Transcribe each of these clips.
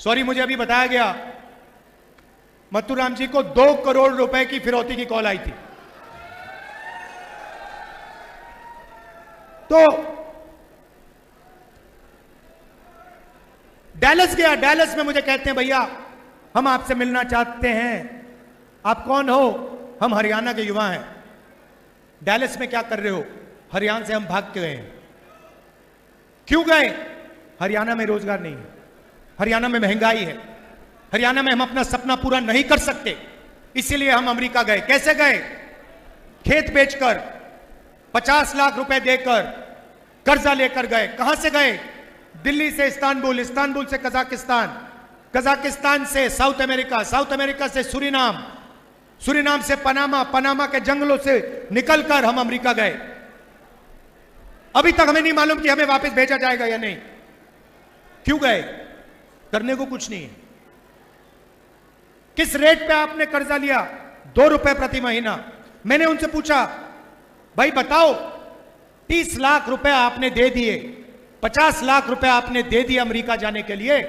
Sorry, मुझे अभी बताया गया मथुराम जी को 2 करोड़ रुपए की फिरौती की कॉल आई थी। तो डैलस गया, डैलस में मुझे कहते हैं भैया हम आपसे मिलना चाहते हैं। आप कौन हो? हम हरियाणा के युवा हैं। डैलस में क्या कर रहे हो? हरियाणा से हम भाग के गए हैं। क्यों गए? हरियाणा में रोजगार नहीं है, हरियाणा में महंगाई है, हरियाणा में हम अपना सपना पूरा नहीं कर सकते, इसीलिए हम अमेरिका गए। कैसे गए? खेत बेचकर, 50 लाख रुपए देकर, कर्जा लेकर गए। कहां से गए? दिल्ली से इस्तांबुल, इस्तांबुल से कजाकिस्तान, कजाकिस्तान से साउथ अमेरिका, साउथ अमेरिका से सूरीनाम, सूरीनाम से पनामा, पनामा के जंगलों से निकलकर हम अमेरिका गए। अभी तक हमें नहीं मालूम कि हमें वापस भेजा जाएगा या नहीं। क्यों गए? करने को कुछ नहीं है। किस रेट पे आपने कर्जा लिया? 2 रुपए प्रति महीना। मैंने उनसे पूछा भाई बताओ, 30 लाख रुपए आपने दे दिए, 50 लाख रुपए आपने दे दिए अमेरिका जाने के लिए,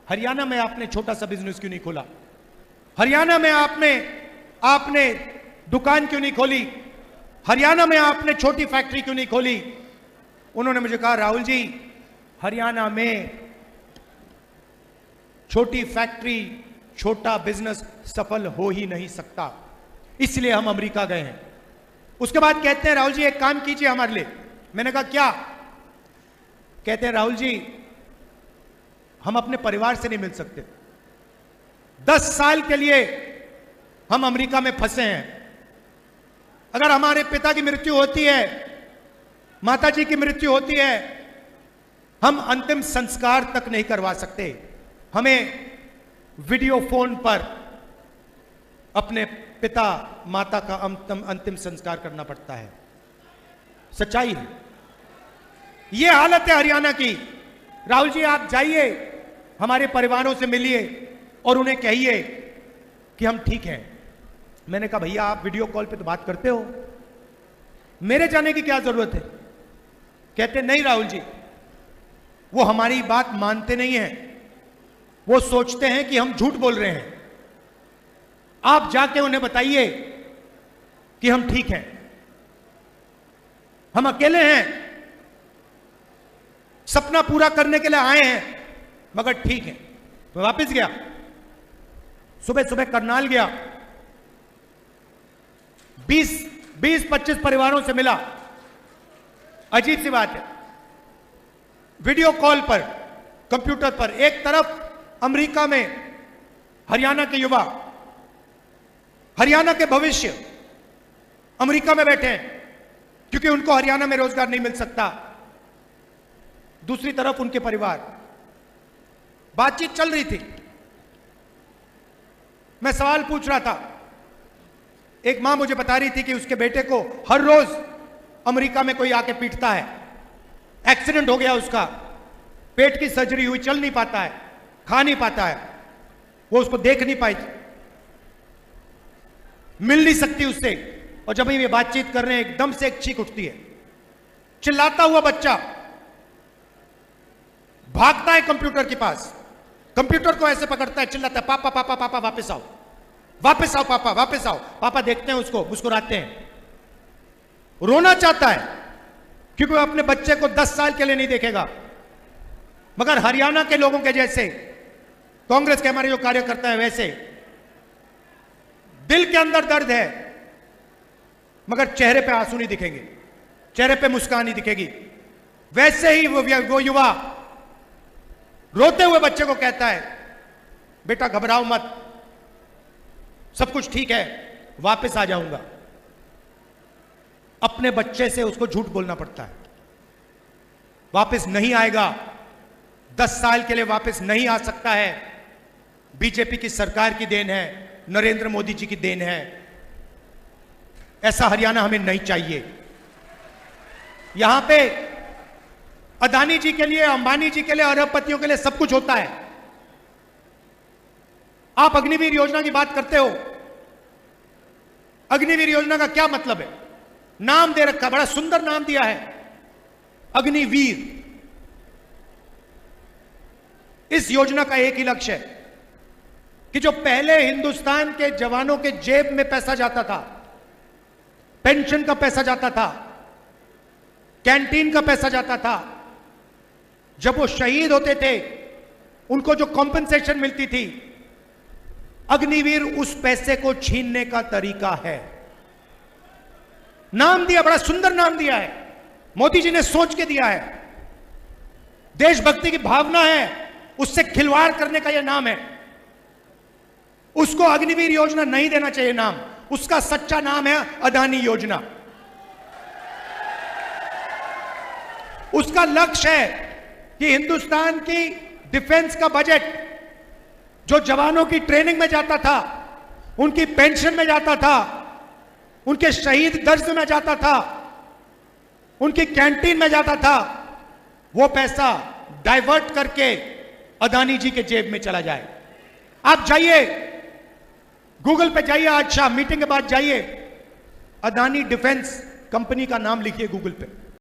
हरियाणा में आपने छोटा सा बिजनेस क्यों नहीं खोला? हरियाणा में आपने दुकान क्यों नहीं खोली? हरियाणा में आपने छोटी फैक्ट्री क्यों नहीं खोली? उन्होंने मुझे कहा राहुल जी, हरियाणा में छोटी फैक्ट्री, छोटा बिजनेस सफल हो ही नहीं सकता, इसलिए हम अमेरिका गए हैं। उसके बाद कहते हैं राहुल जी एक काम कीजिए हमारे लिए। मैंने कहा क्या? कहते हैं राहुल जी हम अपने परिवार से नहीं मिल सकते, 10 साल के लिए हम अमेरिका में फंसे हैं। अगर हमारे पिता की मृत्यु होती है, माता जी की मृत्यु होती है, हम अंतिम संस्कार तक नहीं करवा सकते। हमें वीडियो फोन पर अपने पिता माता का अंतिम संस्कार करना पड़ता है। सच्चाई है, यह हालत है हरियाणा की। राहुल जी आप जाइए, हमारे परिवारों से मिलिए और उन्हें कहिए कि हम ठीक हैं। मैंने कहा भैया आप वीडियो कॉल पे तो बात करते हो, मेरे जाने की क्या जरूरत है? कहते नहीं राहुल जी, वो हमारी बात मानते नहीं हैं, वो सोचते हैं कि हम झूठ बोल रहे हैं। आप जाके उन्हें बताइए कि हम ठीक हैं, हम अकेले हैं, सपना पूरा करने के लिए आए हैं, मगर ठीक है। तो वापस गया, सुबह सुबह करनाल गया, 20-25 परिवारों से मिला। अजीब सी बात है, वीडियो कॉल पर, कंप्यूटर पर, एक तरफ अमेरिका में हरियाणा के युवा, हरियाणा के भविष्य अमेरिका में बैठे हैं क्योंकि उनको हरियाणा में रोजगार नहीं मिल सकता, दूसरी तरफ उनके परिवार। बातचीत चल रही थी, मैं सवाल पूछ रहा था। एक मां मुझे बता रही थी कि उसके बेटे को हर रोज अमेरिका में कोई आके पीटता है, एक्सीडेंट हो गया उसका, पेट की सर्जरी हुई, चल नहीं पाता है, खा नहीं पाता है, वो उसको देख नहीं पाई, मिल नहीं सकती उससे। और जब ये बातचीत कर रहे हैं एकदम से एक चीख उठती है, चिल्लाता हुआ बच्चा भागता है कंप्यूटर के पास, कंप्यूटर को ऐसे पकड़ता है, चिल्लाता है पापा पापा पापा वापस आओ, वापस आओ पापा, वापस आओ। पापा देखते हैं उसको, मुस्कुराते हैं, रोना चाहता है क्योंकि वो अपने बच्चे को 10 साल के लिए नहीं देखेगा। मगर हरियाणा के लोगों के जैसे, कांग्रेस के हमारे जो कार्यकर्ता है वैसे, दिल के अंदर दर्द है मगर चेहरे पे आंसू नहीं दिखेंगे, चेहरे पे मुस्कान नहीं दिखेगी। वैसे ही वो युवा रोते हुए बच्चे को कहता है बेटा घबराओ मत, सब कुछ ठीक है, वापस आ जाऊंगा। अपने बच्चे से उसको झूठ बोलना पड़ता है, वापस नहीं आएगा, 10 साल के लिए वापस नहीं आ सकता है। बीजेपी की सरकार की देन है, नरेंद्र मोदी जी की देन है। ऐसा हरियाणा हमें नहीं चाहिए। यहां पे अदानी जी के लिए, अंबानी जी के लिए, अरबपतियों के लिए सब कुछ होता है। आप अग्निवीर योजना की बात करते हो, अग्निवीर योजना का क्या मतलब है? नाम दे रखा, बड़ा सुंदर नाम दिया है, अग्निवीर। इस योजना का एक ही लक्ष्य है कि जो पहले हिंदुस्तान के जवानों के जेब में पैसा जाता था, पेंशन का पैसा जाता था, कैंटीन का पैसा जाता था, जब वो शहीद होते थे उनको जो कॉम्पेंसेशन मिलती थी, अग्निवीर उस पैसे को छीनने का तरीका है। नाम दिया, बड़ा सुंदर नाम दिया है, मोदी जी ने सोच के दिया है। देशभक्ति की भावना है, उससे खिलवाड़ करने का यह नाम है। उसको अग्निवीर योजना नहीं देना चाहिए नाम, उसका सच्चा नाम है अदानी योजना। उसका लक्ष्य है कि हिंदुस्तान की डिफेंस का बजट जो जवानों की ट्रेनिंग में जाता था, उनकी पेंशन में जाता था, उनके शहीद दर्ज में जाता था, उनकी कैंटीन में जाता था, वो पैसा डाइवर्ट करके अदानी जी के जेब में चला जाए। आप जाइए, गूगल पे जाइए, आज शाम मीटिंग के बाद जाइए, अदानी डिफेंस कंपनी का नाम लिखिए गूगल पे।